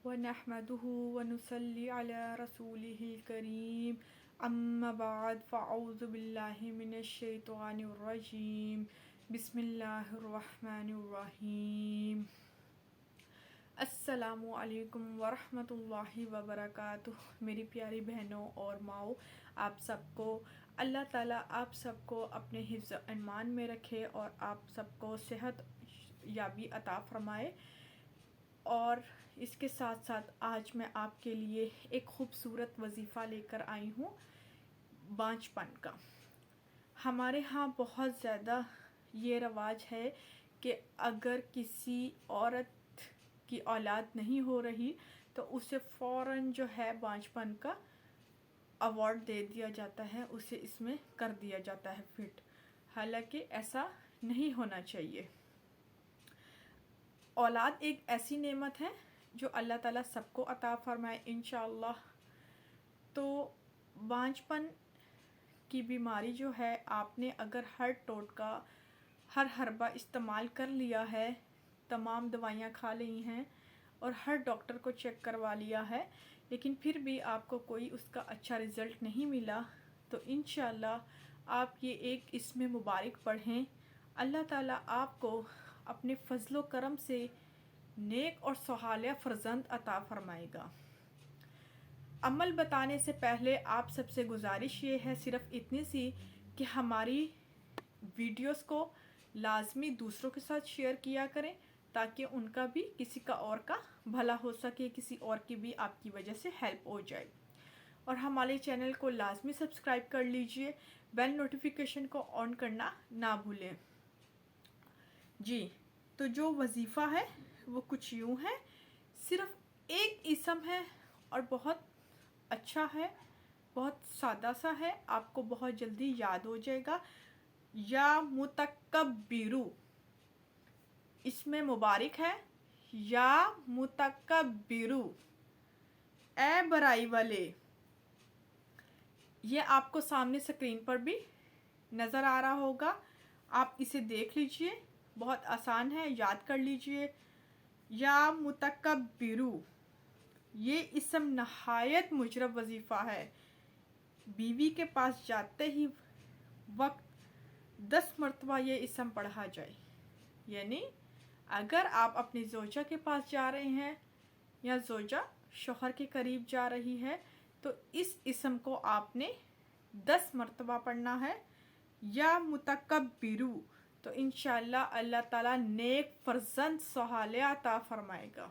ونحمده ونصلي على رسوله الكريم اما بعد فاعوذ باللہ من الشیطان الرجیم بسم اللہ الرحمن الرحیم السلام علیکم ورحمۃ اللہ وبرکاتہ۔ میری پیاری بہنوں اور ماؤں، آپ سب کو اللہ تعالیٰ آپ سب کو اپنے حفظ و ایمان میں رکھے اور آپ سب کو صحت یابی عطا فرمائے۔ اور اس کے ساتھ ساتھ آج میں آپ کے لیے ایک خوبصورت وظیفہ لے کر آئی ہوں بانجھ پن کا۔ ہمارے ہاں بہت زیادہ یہ رواج ہے کہ اگر کسی عورت کی اولاد نہیں ہو رہی تو اسے فوراً جو ہے بانجھ پن کا ایوارڈ دے دیا جاتا ہے، اسے اس میں کر دیا جاتا ہے فٹ۔ حالانکہ ایسا نہیں ہونا چاہیے۔ اولاد ایک ایسی نعمت ہے جو اللہ تعالیٰ سب کو عطا فرمائے انشاءاللہ۔ تو بانجھ پن کی بیماری جو ہے، آپ نے اگر ہر ٹوٹکا ہر حربہ استعمال کر لیا ہے، تمام دوائیاں کھا لی ہیں اور ہر ڈاکٹر کو چیک کروا لیا ہے، لیکن پھر بھی آپ کو کوئی اس کا اچھا رزلٹ نہیں ملا، تو انشاءاللہ آپ یہ ایک اس میں مبارک پڑھیں۔ اللہ تعالیٰ آپ کو اپنے فضل و کرم سے نیک اور صالح فرزند عطا فرمائے گا۔ عمل بتانے سے پہلے آپ سب سے گزارش یہ ہے صرف اتنی سی کہ ہماری ویڈیوز کو لازمی دوسروں کے ساتھ شیئر کیا کریں تاکہ ان کا بھی کسی کا اور کا بھلا ہو سکے، کسی اور کی بھی آپ کی وجہ سے ہیلپ ہو جائے۔ اور ہمارے چینل کو لازمی سبسکرائب کر لیجئے، بیل نوٹیفیکیشن کو آن کرنا نہ بھولیں۔ جی، تو جو وظیفہ ہے وہ کچھ یوں ہے، صرف ایک اسم ہے اور بہت اچھا ہے، بہت سادہ سا ہے، آپ کو بہت جلدی یاد ہو جائے گا۔ یا متکبرو، اس میں مبارک ہے، یا متکبرو، اے برائی والے۔ یہ آپ کو سامنے سکرین پر بھی نظر آ رہا ہوگا، آپ اسے دیکھ لیجئے، بہت آسان ہے، یاد کر لیجئے۔ یا متکبرو، یہ اسم نہایت مجرب وظیفہ ہے۔ بیوی کے پاس جاتے ہی وقت 10 مرتبہ یہ اسم پڑھا جائے، یعنی اگر آپ اپنی زوجہ کے پاس جا رہے ہیں یا زوجہ شوہر کے قریب جا رہی ہے تو اس اسم کو آپ نے 10 مرتبہ پڑھنا ہے، یا متکبرو، تو انشاءاللہ اللہ تعالیٰ نیک فرزند صالح عطا فرمائے گا۔